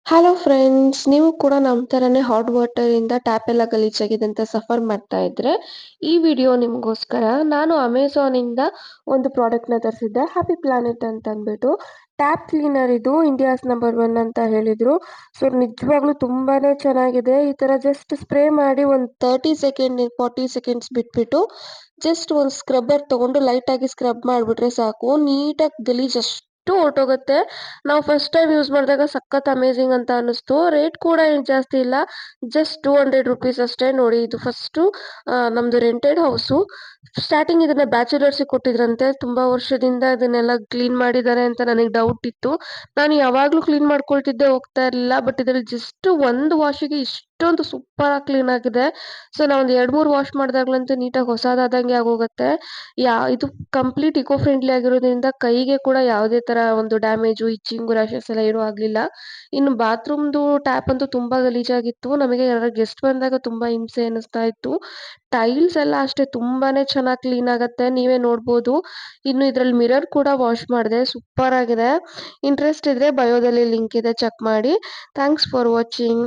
Hello friends, ನೀವು ಕೂಡ ನಮ್ಮ ಥರನೇ ಹಾಟ್ ವಾಟರಿಂದ ಟ್ಯಾಪ್ ಎಲ್ಲ ಗಲೀಜಾಗಿದೆ ಅಂತ ಸಫರ್ ಮಾಡ್ತಾ ಇದ್ರೆ ಈ ವಿಡಿಯೋ ನಿಮಗೋಸ್ಕರ. ನಾನು ಅಮೆಝಾನಿಂದ ಒಂದು ಪ್ರಾಡಕ್ಟ್ನ ತರಿಸಿದ್ದೆ, ಹ್ಯಾಪಿ ಪ್ಲಾನೆಟ್ ಅಂತ ಅಂದ್ಬಿಟ್ಟು. ಟ್ಯಾಪ್ ಕ್ಲೀನರ್ ಇದು, ಇಂಡಿಯಾಸ್ ನಂಬರ್ 1 ಅಂತ ಹೇಳಿದರು. ಸೊ ನಿಜವಾಗ್ಲೂ ತುಂಬಾ ಚೆನ್ನಾಗಿದೆ. ಈ ಥರ ಜಸ್ಟ್ ಸ್ಪ್ರೇ ಮಾಡಿ ಒಂದು 40 ಸೆಕೆಂಡ್ಸ್ ಬಿಟ್ಬಿಟ್ಟು ಜಸ್ಟ್ ಒಂದು ಸ್ಕ್ರಬ್ಬರ್ ತೊಗೊಂಡು ಲೈಟಾಗಿ ಸ್ಕ್ರಬ್ ಮಾಡಿಬಿಟ್ರೆ ಸಾಕು, ನೀಟಾಗಿ ಗಲೀಜು ಅಷ್ಟು ಹೊರ್ಟೋಗುತ್ತೆ. ನಾವು ಫಸ್ಟ್ ಟೈಮ್ ಯೂಸ್ ಮಾಡಿದಾಗ ಸಖತ್ ಅಮೇಝಿಂಗ್ ಅಂತ ಅನ್ನಿಸ್ತು. ರೇಟ್ ಕೂಡ ಏನು ಜಾಸ್ತಿ ಇಲ್ಲ, ಜಸ್ಟ್ 200 ರುಪೀಸ್ ಅಷ್ಟೇ. ನೋಡಿ, ಇದು ಫಸ್ಟು ನಮ್ಮದು ರೆಂಟೆಡ್ ಹೌಸು. ಸ್ಟಾರ್ಟಿಂಗ್ ಇದನ್ನ ಬ್ಯಾಚುಲರ್ಸಿಗೆ ಕೊಟ್ಟಿದ್ರಂತೆ. ತುಂಬ ವರ್ಷದಿಂದ ಇದನ್ನೆಲ್ಲ ಕ್ಲೀನ್ ಮಾಡಿದ್ದಾರೆ ಅಂತ ನನಗೆ ಡೌಟ್ ಇತ್ತು. ನಾನು ಯಾವಾಗಲೂ ಕ್ಲೀನ್ ಮಾಡ್ಕೊಳ್ತಿದ್ದೆ, ಹೋಗ್ತಾ ಇರಲಿಲ್ಲ. ಬಟ್ ಇದರಲ್ಲಿ ಜಸ್ಟ್ ಒಂದು ವಾಶಿಗೆ ಇಷ್ಟೊಂದು ಸೂಪರಾಗಿ ಕ್ಲೀನ್ ಆಗಿದೆ. ಸೊ ನಾವೊಂದು 2-3 ವಾಶ್ ಮಾಡಿದಾಗ್ಲಂತೂ ನೀಟಾಗಿ ಹೊಸದಾದಂಗೆ ಆಗೋಗುತ್ತೆ. ಇದು ಕಂಪ್ಲೀಟ್ ಇಕೋ ಫ್ರೆಂಡ್ಲಿ ಆಗಿರೋದ್ರಿಂದ ಕೈಗೆ ಕೂಡ ಯಾವುದೇ ಥರ ಒಂದು ಡ್ಯಾಮೇಜು, ಇಚ್ಚಿಂಗು, ರ್ಯಾಷಸ್ ಎಲ್ಲ ಏನೂ ಆಗಲಿಲ್ಲ. ಇನ್ನು ಬಾತ್ರೂಮ್ದು ಟ್ಯಾಪ್ ಅಂತೂ ತುಂಬ ಗಲೀಜಾಗಿತ್ತು. ನಮಗೆ ಯಾರಾದ್ರು ಗೆಸ್ಟ್ ಬಂದಾಗ ತುಂಬ ಹಿಂಸೆ ಅನ್ನಿಸ್ತಾ ಇತ್ತು. ಟೈಲ್ಸ್ ಎಲ್ಲ ಅಷ್ಟೇ ತುಂಬಾನೇ ಚೆನ್ನಾಗಿ ಕ್ಲೀನ್ ಆಗುತ್ತೆ, ನೀವೇ ನೋಡ್ಬೋದು. ಇನ್ನು ಇದರಲ್ಲಿ ಮಿರರ್ ಕೂಡ ವಾಶ್ ಮಾಡಿದೆ, ಸೂಪರ್ ಆಗಿದೆ. ಇಂಟ್ರೆಸ್ಟ್ ಇದ್ರೆ ಬಯೋದಲ್ಲಿ ಲಿಂಕ್ ಇದೆ, ಚೆಕ್ ಮಾಡಿ. Thanks for watching.